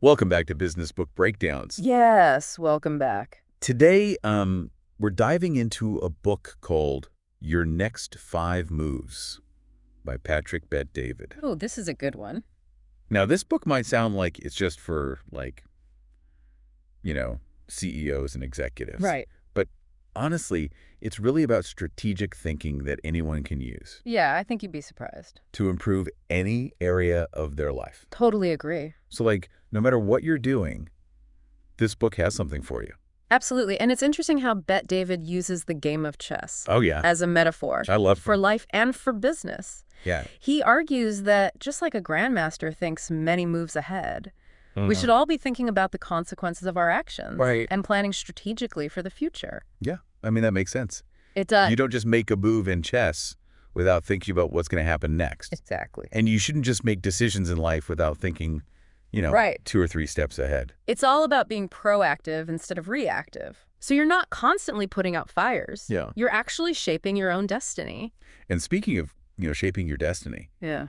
Welcome back to Business Book Breakdowns. Yes, welcome back. Today, we're diving into a book called Your Next 5 Moves by Patrick Bet-David. Oh, this is a good one. Now, this book might sound like it's just for, CEOs and executives. Right. But honestly, it's really about strategic thinking that anyone can use Yeah, I think you'd be surprised. to improve any area of their life. Totally agree. So, no matter what you're doing, this book has something for you. Absolutely. And it's interesting how Bet-David uses the game of chess Oh, yeah. as a metaphor I love for life and for business. Yeah. He argues that just like a grandmaster thinks many moves ahead, we should all be thinking about the consequences of our actions Right. and planning strategically for the future. Yeah. I mean, that makes sense. It does. You don't just make a move in chess without thinking about what's going to happen next. Exactly. And you shouldn't just make decisions in life without thinking, Right. 2 or 3 steps ahead. It's all about being proactive instead of reactive. So you're not constantly putting out fires. Yeah. You're actually shaping your own destiny. And speaking of, shaping your destiny, Yeah.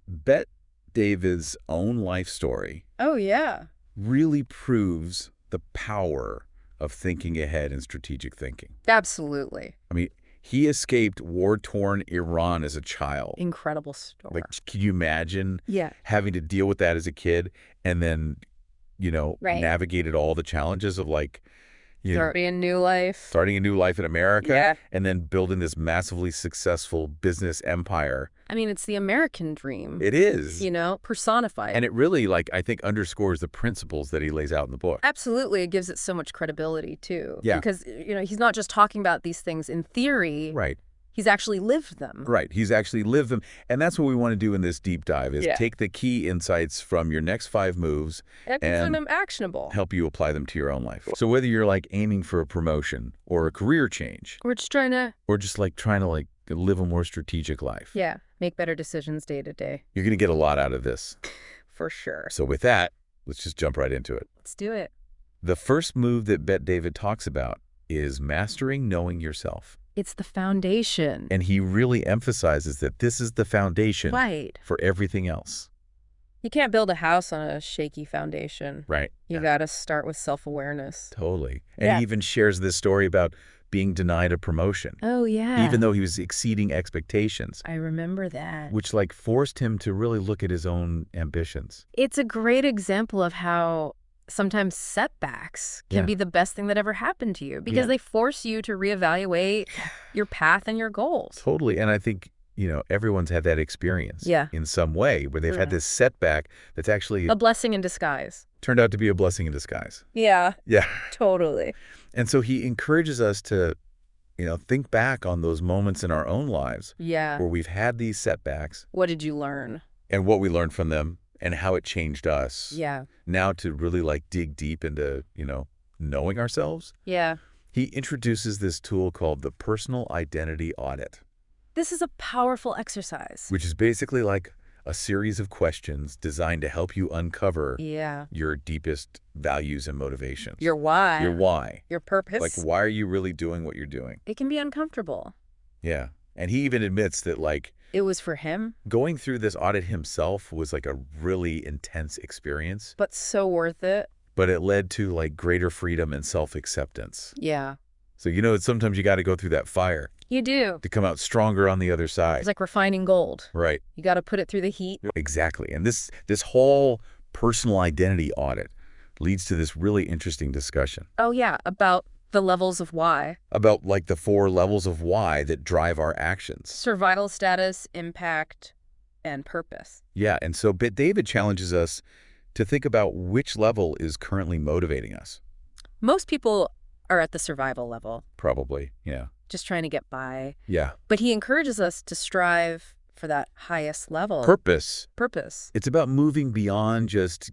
Bet David's own life story Oh, yeah. really proves the power of thinking ahead and strategic thinking. Absolutely. I mean, he escaped war-torn Iran as a child. Incredible story. Can you imagine Yeah. having to deal with that as a kid and then, Right. navigated all the challenges of Starting a new life. starting a new life in America Yeah. and then building this massively successful business empire. I mean, it's the American dream. It is. Personified. And it really, I think, underscores the principles that he lays out in the book. Absolutely. It gives it so much credibility, too. Yeah. Because, he's not just talking about these things in theory. Right. He's actually lived them. Right. He's actually lived them. And that's what we want to do in this deep dive is Yeah. take the key insights from your next 5 moves And and them actionable. help you apply them to your own life. So whether you're aiming for a promotion or a career change We're just trying to, or just trying to live a more strategic life, make better decisions day to day. you're going to get a lot out of this. For sure. So with that, let's just jump right into it. Let's do it. The first move that Bet-David talks about is mastering knowing yourself. It's the foundation. And he really emphasizes that this is the foundation Right. for everything else. You can't build a house on a shaky foundation. Right. You got to start with self-awareness. Totally. And Yeah. he even shares this story about being denied a promotion, Oh, yeah. even though he was exceeding expectations, I remember that. which forced him to really look at his own ambitions. It's a great example of how sometimes setbacks can Yeah. be the best thing that ever happened to you because Yeah. they force you to reevaluate your path and your goals. Totally. And I think, everyone's had that experience Yeah. in some way where they've had Yeah. this setback that's actually A blessing in disguise. turned out to be a blessing in disguise. Yeah, Yeah. totally. And so he encourages us to, think back on those moments in our own lives Yeah. where we've had these setbacks What did you learn? and what we learned from them and how it changed us. Yeah. Now to really dig deep into, knowing ourselves. Yeah. He introduces this tool called the personal identity audit, This is a powerful exercise. which is basically a series of questions designed to help you uncover Yeah. your deepest values and motivations. Your why. Your why. Your purpose. Why are you really doing what you're doing? It can be uncomfortable. Yeah. And he even admits that It was for him, going through this audit himself was a really intense experience, but so worth it. but it led to greater freedom and self-acceptance. Yeah. So, sometimes you got to go through that fire You do. to come out stronger on the other side. It's like refining gold. Right. You got to put it through the heat. Exactly. And this whole personal identity audit leads to this really interesting discussion Oh, yeah. About the levels of why. about the 4 levels of why that drive our actions. Survival status, impact, and purpose. Yeah. And so David challenges us to think about which level is currently motivating us. Most people are at the survival level, Probably. Yeah. just trying to get by. Yeah. But he encourages us to strive for that highest level. Purpose. Purpose. It's about moving beyond just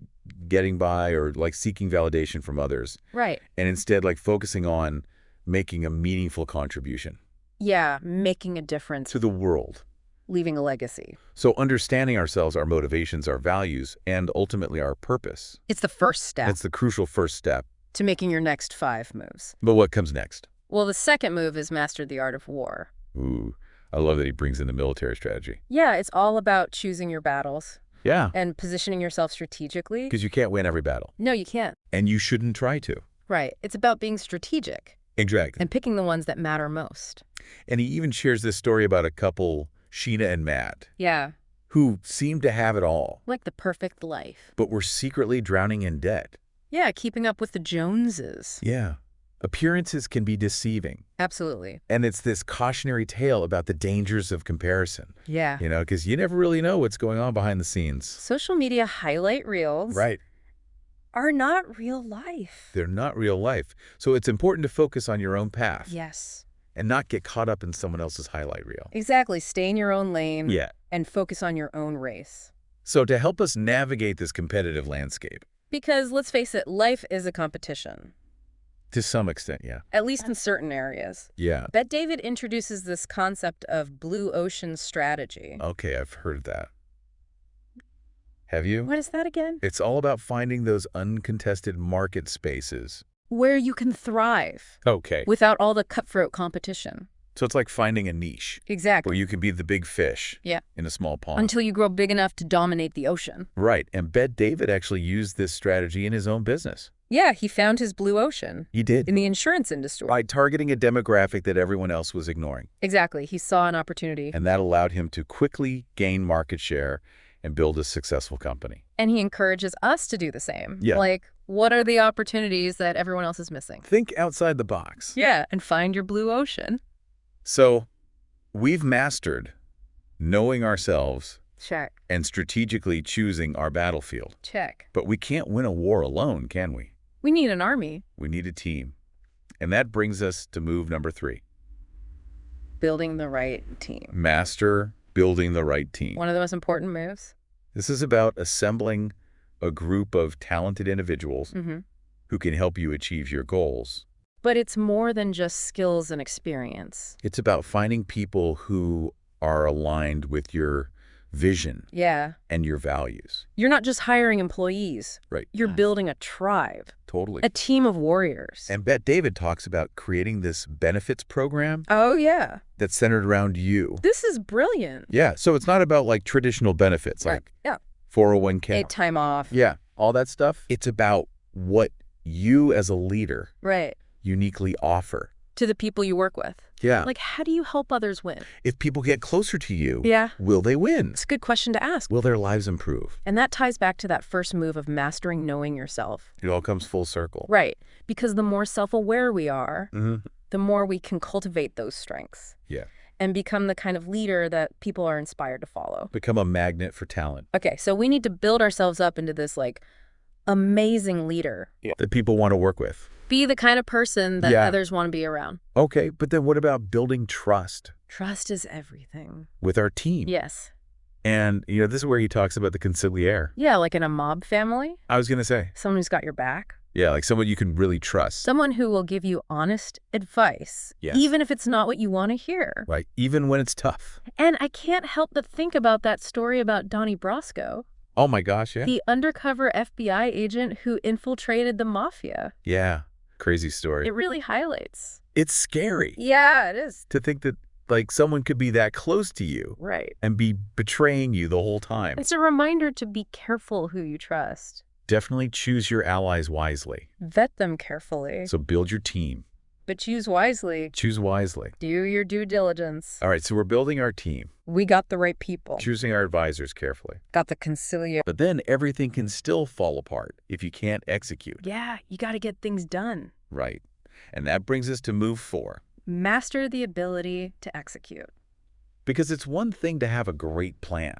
getting by or seeking validation from others, Right. and instead focusing on making a meaningful contribution Yeah. Making a difference. to the world. Leaving a legacy. So understanding ourselves, our motivations, our values, and ultimately our purpose. It's the first step That's the crucial first step. to making your next 5 moves. But what comes next? Well, the second move is master the art of war. Ooh, I love that he brings in the military strategy. Yeah, it's all about choosing your battles. Yeah, and positioning yourself strategically. because you can't win every battle. No, you can't. And you shouldn't try to. Right. It's about being strategic Exactly. and picking the ones that matter most. And he even shares this story about a couple, Sheena and Matt, Yeah. who seemed to have it all, Like the perfect life. but were secretly drowning in debt. Yeah, keeping up with the Joneses. Yeah. Appearances can be deceiving. Absolutely. And it's this cautionary tale about the dangers of comparison, Yeah. because you never really know what's going on behind the scenes. Social media highlight reels Right. are not real life. They're not real life. So it's important to focus on your own path Yes. and not get caught up in someone else's highlight reel. Exactly. Stay in your own lane. Yeah. And focus on your own race. So to help us navigate this competitive landscape, Because let's face it, life is a competition. to some extent, yeah. At least in certain areas. Yeah. Bet David introduces this concept of blue ocean strategy. Okay, I've heard that. Have you? What is that again? It's all about finding those uncontested market spaces. Where you can thrive Okay. without all the cutthroat competition. So it's like finding a niche Exactly. where you can be the big fish Yeah. in a small pond. Until you grow big enough to dominate the ocean. Right. And Bet David actually used this strategy in his own business. Yeah, he found his blue ocean He did. in the insurance industry. By targeting a demographic that everyone else was ignoring. Exactly. He saw an opportunity. And that allowed him to quickly gain market share and build a successful company. And he encourages us to do the same. Yeah. Like, what are the opportunities that everyone else is missing? Think outside the box. Yeah, and find your blue ocean. So we've mastered knowing ourselves Check. and strategically choosing our battlefield. Check. But we can't win a war alone, can we? We need an army. We need a team. And that brings us to move number 3. Building the right team. Master building the right team. One of the most important moves. This is about assembling a group of talented individuals who can help you achieve your goals. But it's more than just skills and experience. It's about finding people who are aligned with your vision Yeah. and your values. You're not just hiring employees. Right. You're building a tribe, Totally. a team of warriors. And Bet David talks about creating this benefits program Oh, yeah. that's centered around you. This is brilliant. Yeah, so it's not about like traditional benefits like Yeah. 401k. Paid time off. Yeah, all that stuff. It's about what you as a leader Right. uniquely offer. To the people you work with. Yeah. Like, how do you help others win? If people get closer to you, Yeah. will they win? It's a good question to ask. Will their lives improve? And that ties back to that first move of mastering knowing yourself. It all comes full circle. Right. Because the more self-aware we are, Mm-hmm. the more we can cultivate those strengths Yeah. and become the kind of leader that people are inspired to follow. Become a magnet for talent. Okay, so we need to build ourselves up into this, like, amazing leader. Yeah. That people want to work with. Be the kind of person that Yeah. others want to be around. Okay, but then what about building trust Trust is everything. with our team? Yes. And, this is where he talks about the conciliere. Yeah, like in a mob family, I was going to say. someone who's got your back. Yeah, like someone you can really trust. Someone who will give you honest advice, Yes. even if it's not what you want to hear. Right, even when it's tough. And I can't help but think about that story about Donnie Brasco, Oh my gosh, yeah. the undercover FBI agent who infiltrated the mafia. Yeah, crazy story. It really highlights. It's scary Yeah, it is. to think that like someone could be that close to you Right. and be betraying you the whole time. It's a reminder to be careful who you trust. Definitely choose your allies wisely. Vet them carefully. So build your team. But choose wisely. Choose wisely. Do your due diligence. All right, so we're building our team, We got the right people. choosing our advisors carefully. Got the conciliar. But then everything can still fall apart if you can't execute. Yeah, you got to get things done. Right. And that brings us to move 4. Master the ability to execute. Because it's one thing to have a great plan,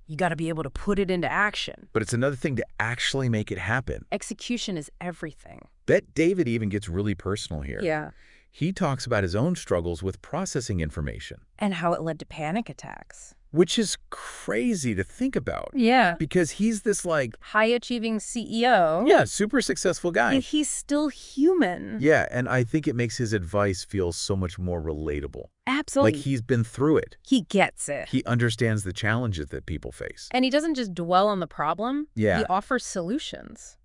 You got to be able to put it into action. but it's another thing to actually make it happen. Execution is everything. Bet David even gets really personal here. Yeah. He talks about his own struggles with processing information, And how it led to panic attacks. which is crazy to think about Yeah. because he's this High-achieving CEO. yeah, super successful guy. And he's still human. Yeah, and I think it makes his advice feel so much more relatable. Absolutely. Like he's been through it. He gets it. He understands the challenges that people face. And he doesn't just dwell on the problem. Yeah. He offers solutions.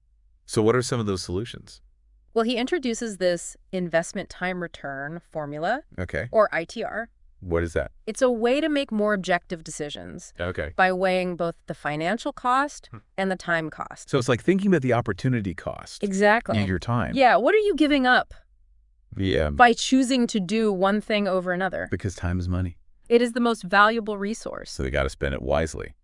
So what are some of those solutions? Well, he introduces this investment time return formula, Okay. or ITR. What is that? It's a way to make more objective decisions Okay. by weighing both the financial cost and the time cost. So it's like thinking about the opportunity cost. Exactly. Your time. Yeah, what are you giving up Yeah. by choosing to do one thing over another? Because time is money. It is the most valuable resource. So they got to spend it wisely.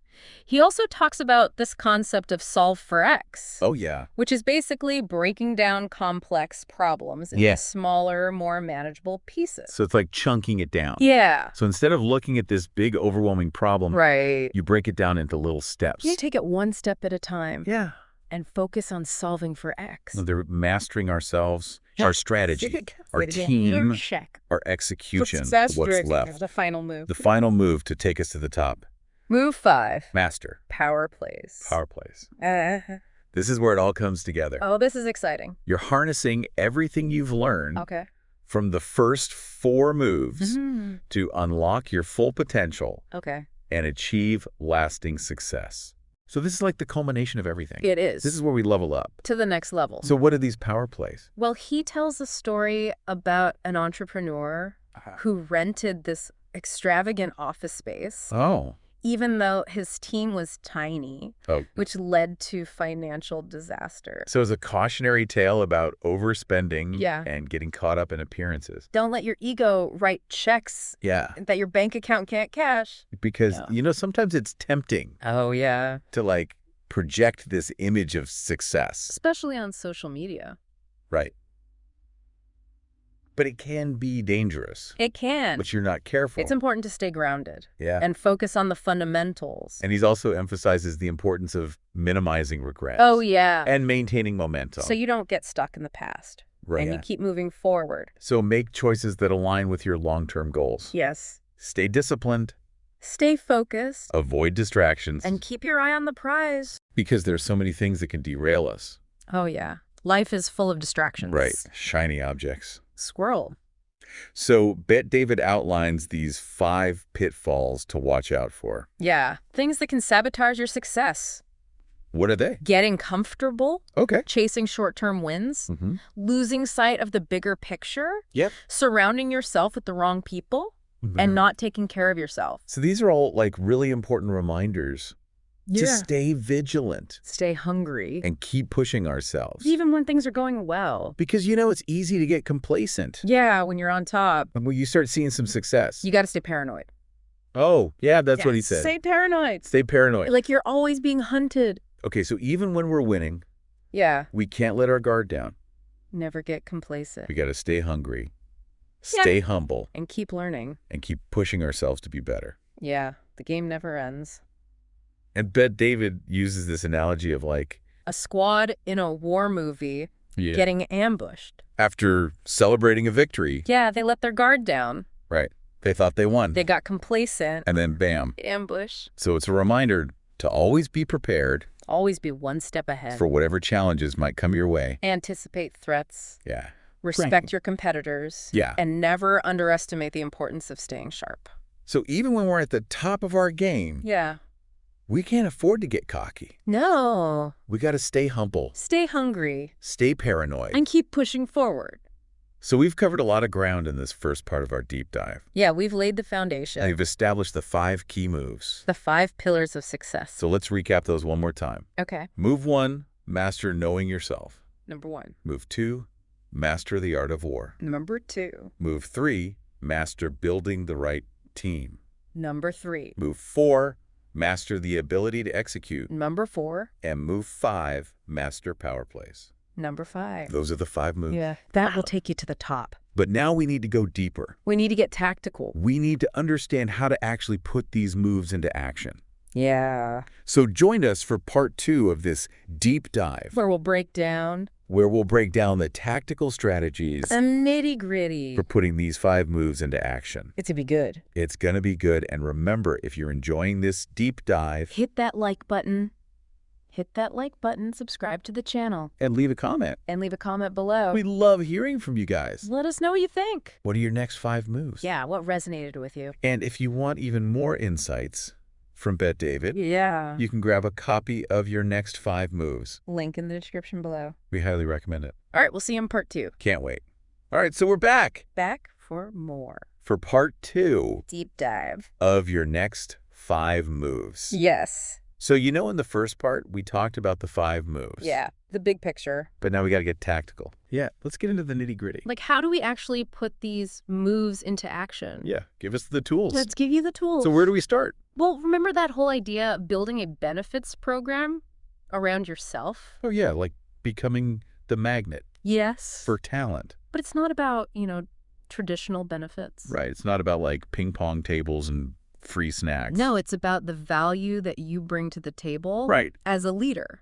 He also talks about this concept of solve for X. Oh, yeah. Which is basically breaking down complex problems into smaller, more manageable pieces. So it's like chunking it down. Yeah. So instead of looking at this big, overwhelming problem, you break it down into little steps. You take it one step at a time. Yeah. And focus on solving for X. They're mastering ourselves, our strategy, our team, our execution, what's left. The final move. The final move to take us to the top. Move 5. Master. Power plays. Power plays. This is where it all comes together. Oh, this is exciting. You're harnessing everything you've learned from the first 4 moves to unlock your full potential and achieve lasting success. So this is like the culmination of everything. It is. This is where we level up. To the next level. So what are these power plays? Well, he tells a story about an entrepreneur who rented this extravagant office space. Oh. Even though his team was tiny, which led to financial disaster. So it's a cautionary tale about overspending and getting caught up in appearances. Don't let your ego write checks that your bank account can't cash. Because, you know, sometimes it's tempting. Oh, yeah. To, like, project this image of success. Especially on social media. Right. But it can be dangerous. It can. But you're not careful. It's important to stay grounded. Yeah. And focus on the fundamentals. And he's also emphasizes the importance of minimizing regrets. Oh, yeah. And maintaining momentum. So you don't get stuck in the past. Right. And you keep moving forward. So make choices that align with your long-term goals. Yes. Stay disciplined. Stay focused. Avoid distractions. And keep your eye on the prize. Because there's so many things that can derail us. Oh, yeah. Life is full of distractions. Right. Shiny objects. Squirrel. So Bet David outlines these 5 pitfalls to watch out for. Yeah. Things that can sabotage your success. What are they? Getting comfortable. Okay. Chasing short-term wins. Losing sight of the bigger picture. Yep. Surrounding yourself with the wrong people. And not taking care of yourself. So these are all like really important reminders to stay vigilant. Stay hungry. And keep pushing ourselves. Even when things are going well. Because, you know, it's easy to get complacent. Yeah, when you're on top. And when you start seeing some success. You got to stay paranoid. Oh, yeah, that's what he said. Stay paranoid. Stay paranoid. Like you're always being hunted. Okay, so even when we're winning, we can't let our guard down. Never get complacent. We got to stay hungry. Stay humble. And keep learning. And keep pushing ourselves to be better. Yeah, the game never ends. And Bet David uses this analogy of like a squad in a war movie getting ambushed. After celebrating a victory. Yeah, they let their guard down. Right. They thought they won. They got complacent. And then bam. Ambush. So it's a reminder to always be prepared. Always be one step ahead. For whatever challenges might come your way. Anticipate threats. Yeah. Respect your competitors. Yeah. And never underestimate the importance of staying sharp. So even when we're at the top of our game. We can't afford to get cocky. No. We got to stay humble. Stay hungry. Stay paranoid. And keep pushing forward. So we've covered a lot of ground in this first part of our deep dive. Yeah, we've laid the foundation. And we've established the 5 key moves. The 5 pillars of success. So let's recap those one more time. Okay. Move 1, master knowing yourself. Number 1. Move 2, master the art of war. Number 2. Move 3, master building the right team. Number 3. Move 4, master the ability to execute. Number 4. And move 5, master power plays. Number 5. Those are the 5 moves. Yeah, that will take you to the top. But now we need to go deeper. We need to get tactical. We need to understand how to actually put these moves into action. Yeah. So join us for part 2 of this deep dive. Where we'll break down the tactical strategies. The nitty-gritty. For putting these 5 moves into action. It's going to be good. It's going to be good. And remember, if you're enjoying this deep dive, hit that like button. Hit that like button, subscribe to the channel. And leave a comment. And leave a comment below. We love hearing from you guys. Let us know what you think. What are your next 5 moves? Yeah, what resonated with you? And if you want even more insights from Bet David, you can grab a copy of your next 5 moves. Link in the description below. We highly recommend it. All right, we'll see you in part 2. Can't wait. All right, so we're back. Back for more. for part 2 Deep dive of your next 5 moves. Yes. So in the first part, we talked about the 5 moves. Yeah, the big picture. But now we got to get tactical. Yeah, let's get into the nitty-gritty. Like, how do we actually put these moves into action? Yeah, give us the tools. Let's give you the tools. So where do we start? Well, remember that whole idea of building a benefits program around yourself? Oh, yeah, like becoming the magnet. Yes. For talent. But it's not about, traditional benefits. Right. It's not about like ping pong tables and free snacks. No, it's about the value that you bring to the table as a leader.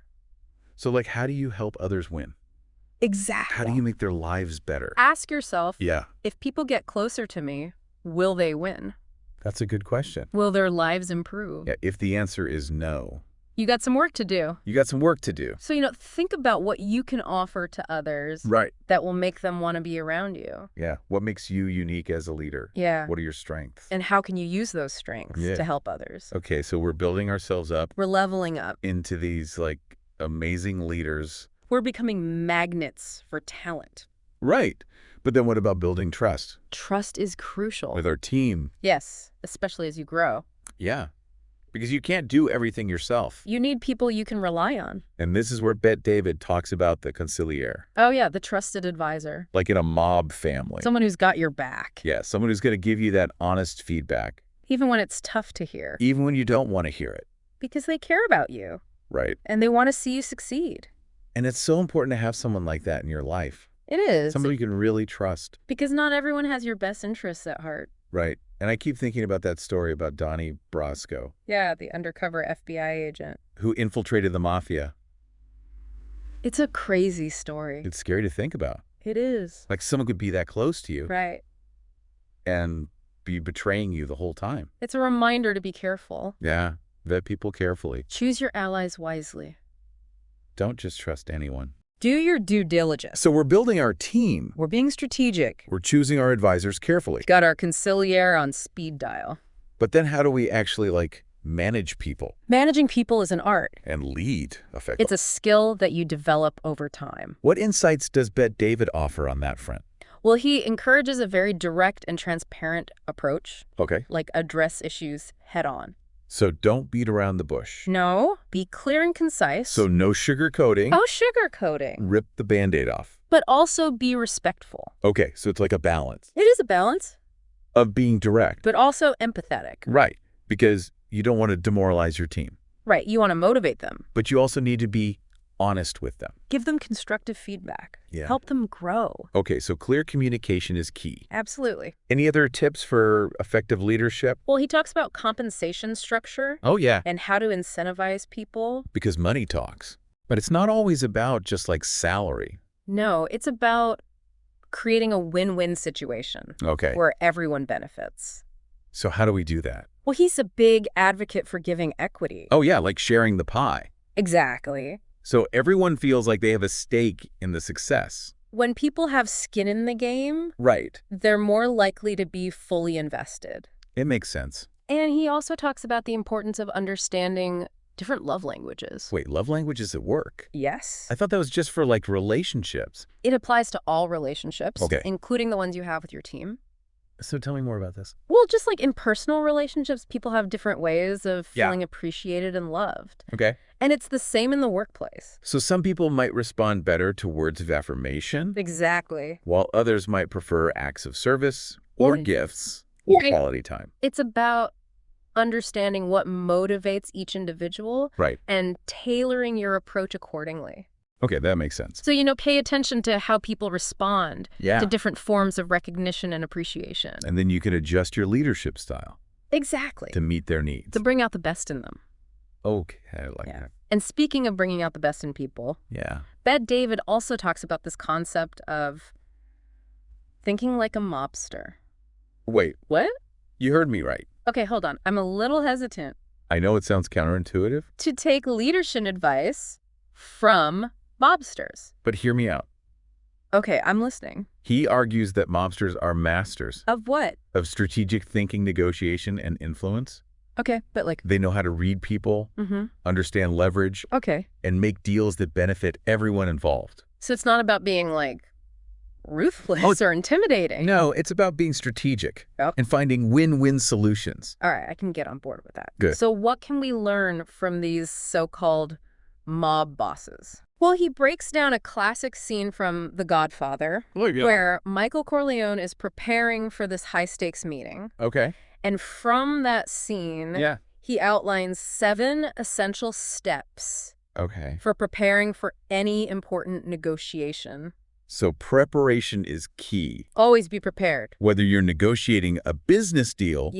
So like, how do you help others win? Exactly. How do you make their lives better? Ask yourself, Yeah. If people get closer to me, will they win? That's a good question. Will their lives improve? Yeah, if the answer is no. You got some work to do. You got some work to do. So, think about what you can offer to others that will make them want to be around you. Yeah. What makes you unique as a leader? Yeah. What are your strengths? And how can you use those strengths to help others? Okay, so we're building ourselves up. We're leveling up into these, like, amazing leaders. We're becoming magnets for talent. Right. But then what about building trust? Trust is crucial. With our team. Yes, especially as you grow. Yeah. Because you can't do everything yourself. You need people you can rely on. And this is where Bet David talks about the conciliere. Oh, yeah, the trusted advisor. Like in a mob family. Someone who's got your back. Yeah, someone who's going to give you that honest feedback. Even when it's tough to hear. Even when you don't want to hear it. Because they care about you. Right. And they want to see you succeed. And it's so important to have someone like that in your life. It is. Somebody you can really trust. Because not everyone has your best interests at heart. Right. And I keep thinking about that story about Donnie Brasco. Yeah, the undercover FBI agent. Who infiltrated the mafia. It's a crazy story. It's scary to think about. It is. Like someone could be that close to you. Right. And be betraying you the whole time. It's a reminder to be careful. Yeah. Vet people carefully. Choose your allies wisely. Don't just trust anyone. Do your due diligence. So we're building our team. We're being strategic. We're choosing our advisors carefully. Got our conciliere on speed dial. But then how do we actually, manage people? Managing people is an art. And lead effectively. It's a skill that you develop over time. What insights does Bet David offer on that front? Well, he encourages a very direct and transparent approach. Okay. Like address issues head on. So don't beat around the bush. No, be clear and concise. So no sugarcoating. Oh, sugarcoating. Rip the Band-Aid off. But also be respectful. Okay, so it's like a balance. It is a balance. Of being direct. But also empathetic. Right, because you don't want to demoralize your team. Right, you want to motivate them. But you also need to be honest with them. Give them constructive feedback. Yeah. Help them grow. Okay, so clear communication is key. Absolutely. Any other tips for effective leadership? Well, he talks about compensation structure. Oh, yeah. And how to incentivize people. Because money talks. But it's not always about just salary. No, it's about creating a win-win situation. Okay. Where everyone benefits. So how do we do that? Well, he's a big advocate for giving equity. Oh, yeah, like sharing the pie. Exactly. So everyone feels like they have a stake in the success. When people have skin in the game, right, they're more likely to be fully invested. It makes sense. And he also talks about the importance of understanding different love languages. Wait, love languages at work? Yes. I thought that was just for relationships. It applies to all relationships, okay, including the ones you have with your team. So tell me more about this. Well, just like in personal relationships, people have different ways of feeling appreciated and loved. Okay. And it's the same in the workplace. So some people might respond better to words of affirmation. Exactly. While others might prefer acts of service or gifts or quality time. It's about understanding what motivates each individual. Right. And tailoring your approach accordingly. Okay, that makes sense. So, pay attention to how people respond to different forms of recognition and appreciation. And then you can adjust your leadership style. Exactly. To meet their needs. To bring out the best in them. Okay, I like that. And speaking of bringing out the best in people, Bet David also talks about this concept of thinking like a mobster. Wait. What? You heard me right. Okay, hold on. I'm a little hesitant. I know it sounds counterintuitive. To take leadership advice from mobsters. But hear me out. Okay, I'm listening. He argues that mobsters are masters. Of what? Of strategic thinking, negotiation, and influence. Okay, but they know how to read people, understand leverage, okay, and make deals that benefit everyone involved. So it's not about being ruthless or intimidating. No, it's about being strategic Oh. and finding win-win solutions. All right, I can get on board with that. Good. So what can we learn from these so-called mob bosses? Well, he breaks down a classic scene from The Godfather where Michael Corleone is preparing for this high-stakes meeting. Okay. And from that scene, he outlines 7 essential steps for preparing for any important negotiation. So preparation is key. Always be prepared. Whether you're negotiating a business deal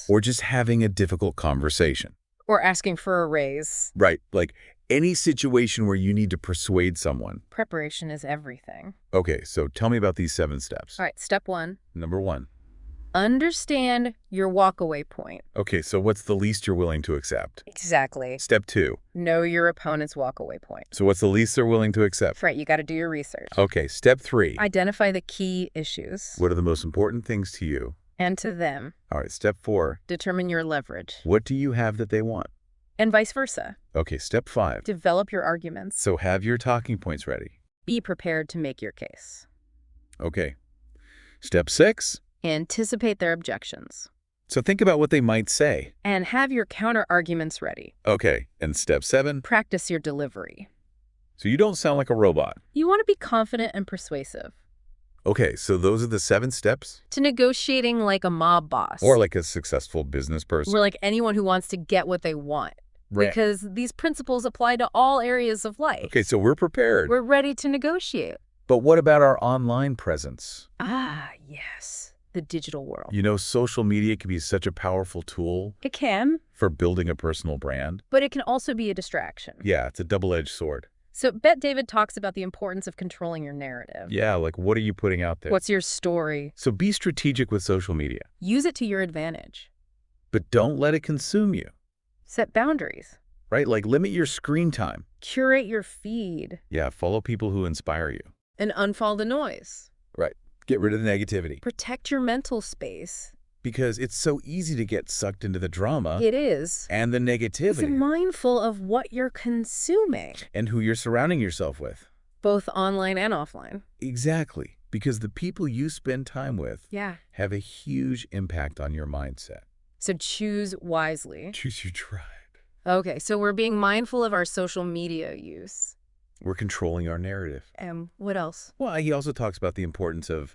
or just having a difficult conversation. Or asking for a raise. Right. Like any situation where you need to persuade someone. Preparation is everything. Okay, so tell me about these 7 steps. All right, step 1. Number 1. Understand your walkaway point. Okay, so what's the least you're willing to accept? Exactly. Step 2. Know your opponent's walkaway point. So what's the least they're willing to accept? Right, you got to do your research. Okay, step 3. Identify the key issues. What are the most important things to you? And to them. All right, step 4. Determine your leverage. What do you have that they want? And vice versa. Okay, step 5. Develop your arguments. So have your talking points ready. Be prepared to make your case. Okay. Step 6. Anticipate their objections. So think about what they might say. And have your counter-arguments ready. Okay, and step 7. Practice your delivery. So you don't sound like a robot. You want to be confident and persuasive. Okay, so those are the 7 steps? To negotiating like a mob boss. Or like a successful business person. Or like anyone who wants to get what they want. Right. Because these principles apply to all areas of life. Okay, so we're prepared. We're ready to negotiate. But what about our online presence? Ah, yes. The digital world. You know, social media can be such a powerful tool. It can. For building a personal brand. But it can also be a distraction. Yeah, it's a double-edged sword. So Bet David talks about the importance of controlling your narrative. Yeah, like what are you putting out there? What's your story? So be strategic with social media. Use it to your advantage. But don't let it consume you. Set boundaries. Right, like limit your screen time. Curate your feed. Yeah, follow people who inspire you. And unfollow the noise. Right, get rid of the negativity. Protect your mental space. Because it's so easy to get sucked into the drama. It is. And the negativity. Be mindful of what you're consuming. And who you're surrounding yourself with. Both online and offline. Exactly. Because the people you spend time with have a huge impact on your mindset. So choose wisely. Choose your tribe. Okay, so we're being mindful of our social media use. We're controlling our narrative. What else? Well, he also talks about the importance of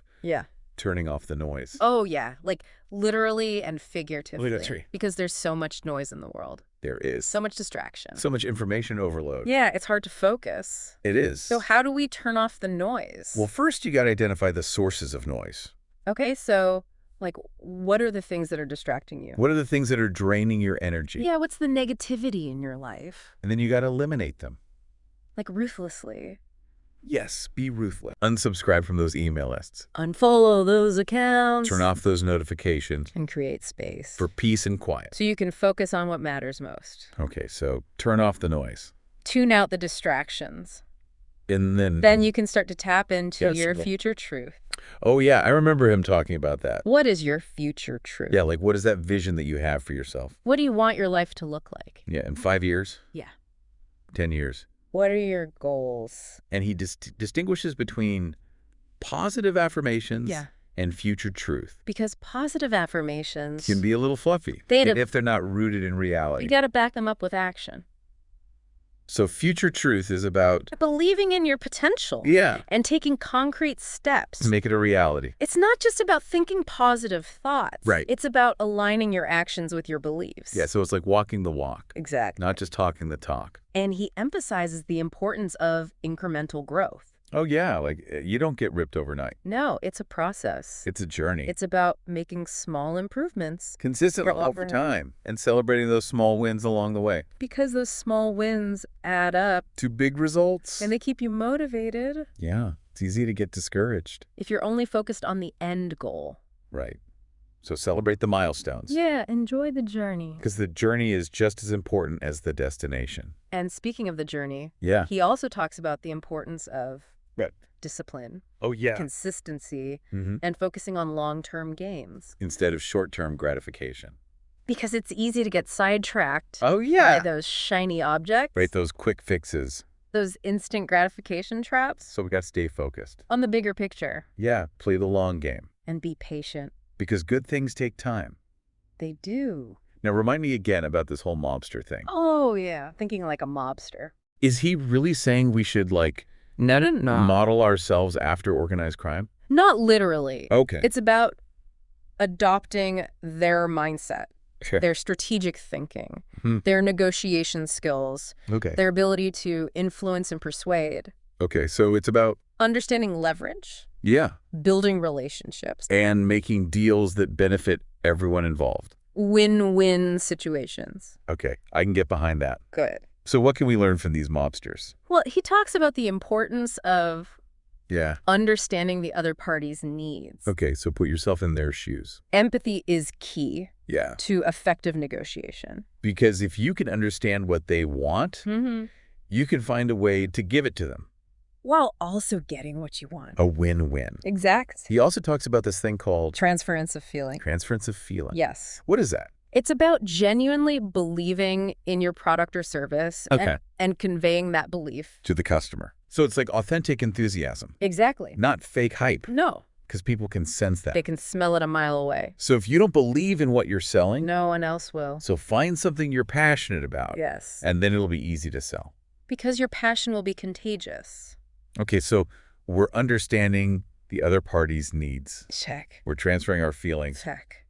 turning off the noise. Oh, yeah. Like literally and figuratively. Literally. Because there's so much noise in the world. There is. So much distraction. So much information overload. Yeah, it's hard to focus. It is. So how do we turn off the noise? Well, first you got to identify the sources of noise. Okay, so like what are the things that are distracting you? What are the things that are draining your energy? Yeah, what's the negativity in your life? And then you got to eliminate them. Like ruthlessly. Yes, be ruthless. Unsubscribe from those email lists. Unfollow those accounts. Turn off those notifications. And create space. For peace and quiet. So you can focus on what matters most. Okay, so turn off the noise. Tune out the distractions. And then you can start to tap into your future truth. Oh, yeah, I remember him talking about that. What is your future truth? Yeah, like what is that vision that you have for yourself? What do you want your life to look like? Yeah, in 5 years? Yeah. 10 years. What are your goals? And he distinguishes between positive affirmations and future truth. Because positive affirmations can be a little fluffy if they're not rooted in reality. You got to back them up with action. So future truth is about believing in your potential. Yeah. And taking concrete steps. To make it a reality. It's not just about thinking positive thoughts. Right. It's about aligning your actions with your beliefs. Yeah, so it's like walking the walk. Exactly. Not just talking the talk. And he emphasizes the importance of incremental growth. Oh, yeah, like you don't get ripped overnight. No, it's a process. It's a journey. It's about making small improvements. Consistently over time and celebrating those small wins along the way. Because those small wins add up. To big results. And they keep you motivated. Yeah, it's easy to get discouraged. If you're only focused on the end goal. Right. So celebrate the milestones. Yeah, enjoy the journey. Because the journey is just as important as the destination. And speaking of the journey, he also talks about the importance of discipline. Oh, yeah. Consistency and focusing on long-term gains. Instead of short-term gratification. Because it's easy to get sidetracked. Oh, yeah. By those shiny objects. Right, those quick fixes. those instant gratification traps. So we got to stay focused. On the bigger picture. Yeah, play the long game. And be patient. Because good things take time. They do. Now, remind me again about this whole mobster thing. Oh, yeah. Thinking like a mobster. Is he really saying we should, like, no. model ourselves after organized crime? Not literally. Okay. It's about adopting their mindset, Sure. their strategic thinking, their negotiation skills, their ability to influence and persuade. Okay, so it's about understanding leverage. Yeah. Building relationships. And making deals that benefit everyone involved. Win-win situations. Okay, I can get behind that. Good. So what can we learn from these mobsters? Well, he talks about the importance of understanding the other party's needs. Okay, so put yourself in their shoes. Empathy is key Yeah. to effective negotiation. Because if you can understand what they want, you can find a way to give it to them. While also getting what you want. A win-win. Exact. He also talks about this thing called transference of feeling. Transference of feeling. Yes. What is that? It's about genuinely believing in your product or service and conveying that belief to the customer. So it's like authentic enthusiasm. Exactly. Not fake hype. No. Because people can sense that. They can smell it a mile away. So if you don't believe in what you're selling, no one else will. So find something you're passionate about. Yes. And then it'll be easy to sell. Because your passion will be contagious. Okay, so we're understanding the other party's needs. Check. We're transferring our feelings. Check.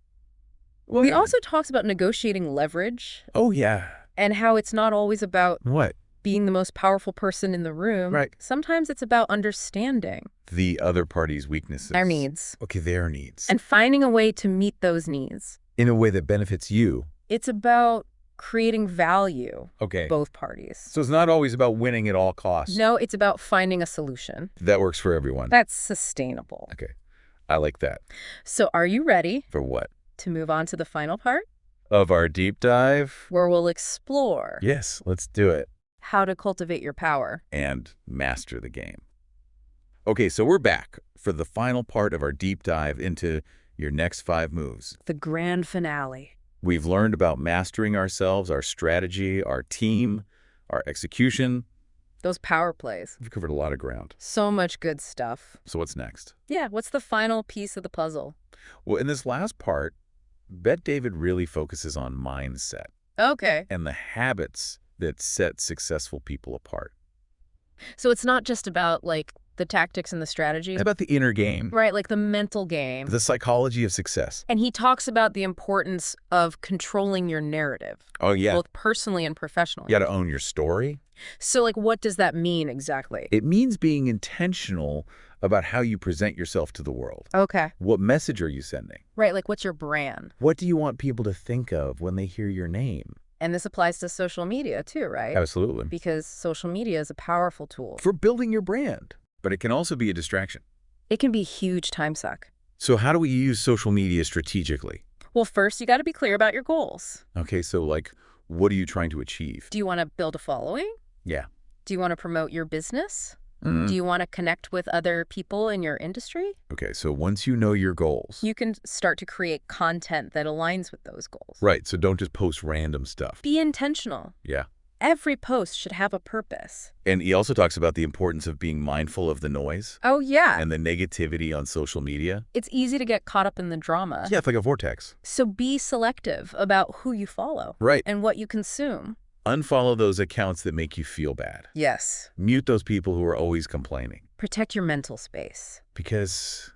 Well, he also talks about negotiating leverage. Oh, yeah. And how it's not always about what? Being the most powerful person in the room. Right. Sometimes it's about understanding the other party's weaknesses. Their needs. Okay, their needs. And finding a way to meet those needs. In a way that benefits you. It's about creating value. Okay. Both parties. So it's not always about winning at all costs. No, it's about finding a solution. That works for everyone. That's sustainable. Okay. I like that. So are you ready? For what? To move on to the final part? Of our deep dive? Where we'll explore. Yes, let's do it. How to cultivate your power. And master the game. Okay, so we're back for the final part of our deep dive into your next 5 moves. The grand finale. We've learned about mastering ourselves, our strategy, our team, our execution. Those power plays. We've covered a lot of ground. So much good stuff. So what's next? Yeah, what's the final piece of the puzzle? Well, in this last part, Bet David really focuses on mindset. Okay. And the habits that set successful people apart. So it's not just about, like, the tactics and the strategy? It's about the inner game. Right, like the mental game. The psychology of success. And he talks about the importance of controlling your narrative. Oh, yeah. Both personally and professionally. You got to own your story. So, like, what does that mean exactly? It means being intentional about how you present yourself to the world. Okay. What message are you sending? Right, like what's your brand? What do you want people to think of when they hear your name? And this applies to social media too, right? Absolutely. Because social media is a powerful tool. For building your brand. But it can also be a distraction. It can be a huge time suck. So how do we use social media strategically? Well, first, you got to be clear about your goals. Okay, so like, what are you trying to achieve? Do you want to build a following? Yeah. Do you want to promote your business? Do you want to connect with other people in your industry? Okay, so once you know your goals, you can start to create content that aligns with those goals. Right, so don't just post random stuff. Be intentional. Yeah. Every post should have a purpose. And he also talks about the importance of being mindful of the noise. Oh, yeah. And the negativity on social media. It's easy to get caught up in the drama. Yeah, it's like a vortex. So be selective about who you follow. Right. And what you consume. Unfollow those accounts that make you feel bad. Yes. Mute those people who are always complaining. Protect your mental space. Because,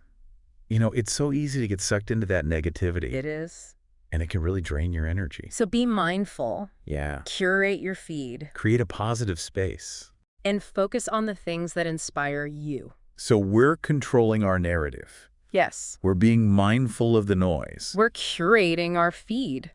you know, it's so easy to get sucked into that negativity. It is. And it can really drain your energy. So be mindful. Yeah. Curate your feed. Create a positive space. And focus on the things that inspire you. So we're controlling our narrative. Yes. We're being mindful of the noise. We're curating our feed.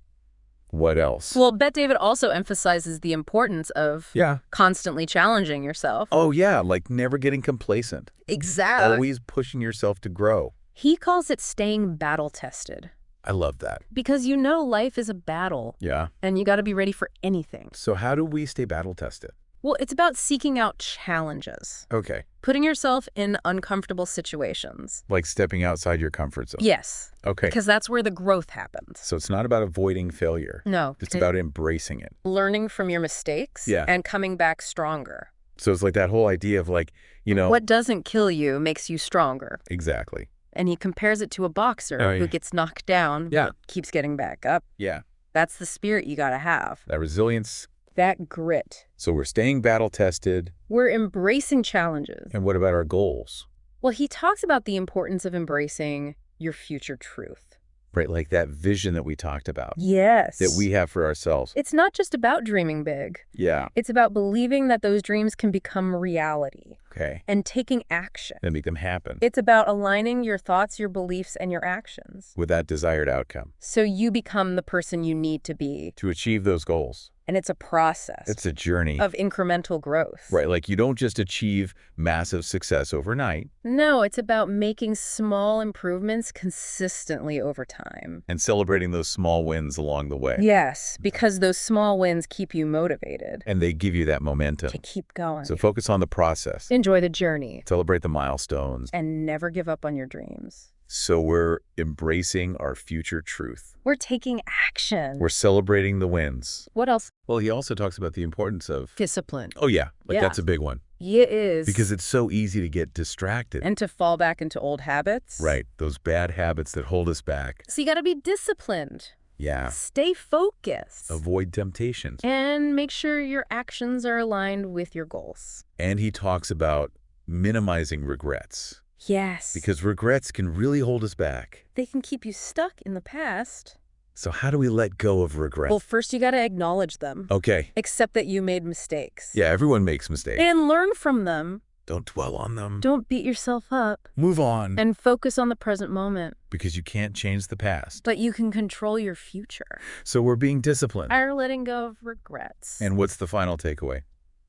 What else? Well, Bet David also emphasizes the importance of constantly challenging yourself. Oh, yeah, like never getting complacent. Exactly. Always pushing yourself to grow. He calls it staying battle-tested. I love that. Because you know life is a battle. Yeah. And you got to be ready for anything. So how do we stay battle-tested? Well, it's about seeking out challenges. Okay. Putting yourself in uncomfortable situations. Like stepping outside your comfort zone. Yes. Okay. Because that's where the growth happens. So it's not about avoiding failure. No. It's about embracing it. Learning from your mistakes. Yeah. And coming back stronger. So it's like that whole idea of like, what doesn't kill you makes you stronger. Exactly. And he compares it to a boxer who gets knocked down, but keeps getting back up. Yeah. That's the spirit you gotta have. That resilience. That grit. So we're staying battle-tested. We're embracing challenges. And what about our goals? Well, he talks about the importance of embracing your future truth. Right, like that vision that we talked about. Yes. That we have for ourselves. It's not just about dreaming big. Yeah. It's about believing that those dreams can become reality. Okay. And taking action. And make them happen. It's about aligning your thoughts, your beliefs, and your actions. With that desired outcome. So you become the person you need to be. To achieve those goals. And it's a process. It's a journey. Of incremental growth. Right, like you don't just achieve massive success overnight. No, it's about making small improvements consistently over time. And celebrating those small wins along the way. Yes, because those small wins keep you motivated. And they give you that momentum. To keep going. So focus on the process. Enjoy the journey. Celebrate the milestones. And never give up on your dreams. So we're embracing our future truth. We're taking action. We're celebrating the wins. What else? Well, he also talks about the importance of discipline. Oh, yeah. That's a big one. Yeah, it is. Because it's so easy to get distracted. And to fall back into old habits. Right. Those bad habits that hold us back. So you got to be disciplined. Yeah. Stay focused. Avoid temptations. And make sure your actions are aligned with your goals. And he talks about minimizing regrets. Yes. Because regrets can really hold us back. They can keep you stuck in the past. So how do we let go of regrets? Well, first you got to acknowledge them. Okay. Accept that you made mistakes. Yeah, everyone makes mistakes. And learn from them. Don't dwell on them. Don't beat yourself up. Move on. And focus on the present moment. Because you can't change the past. But you can control your future. So we're being disciplined. Are letting go of regrets. And what's the final takeaway?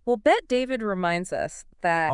Well, Bet David reminds us that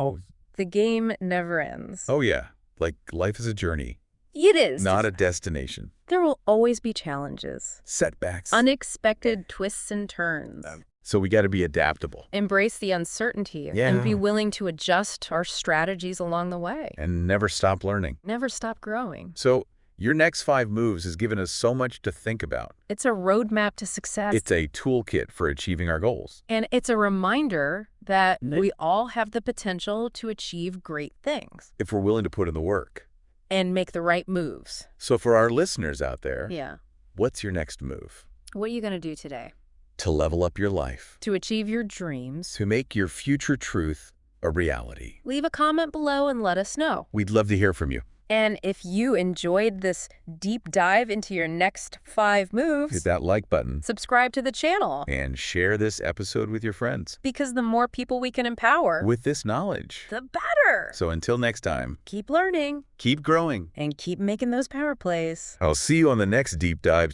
the game never ends. Oh, yeah. Like life is a journey. It is. Not a destination. There will always be challenges. Setbacks. Unexpected twists and turns. So we got to be adaptable. Embrace the uncertainty. Yeah. And be willing to adjust our strategies along the way. And never stop learning. Never stop growing. So your next 5 moves has given us so much to think about. It's a roadmap to success. It's a toolkit for achieving our goals. And it's a reminder that we all have the potential to achieve great things. If we're willing to put in the work. And make the right moves. So for our listeners out there, yeah, what's your next move? What are you going to do today? To level up your life. To achieve your dreams. To make your future truth a reality. Leave a comment below and let us know. We'd love to hear from you. And if you enjoyed this deep dive into your next 5 moves, hit that like button. Subscribe to the channel. And share this episode with your friends. Because the more people we can empower with this knowledge, the better. So until next time, keep learning. Keep growing. And keep making those power plays. I'll see you on the next deep dive.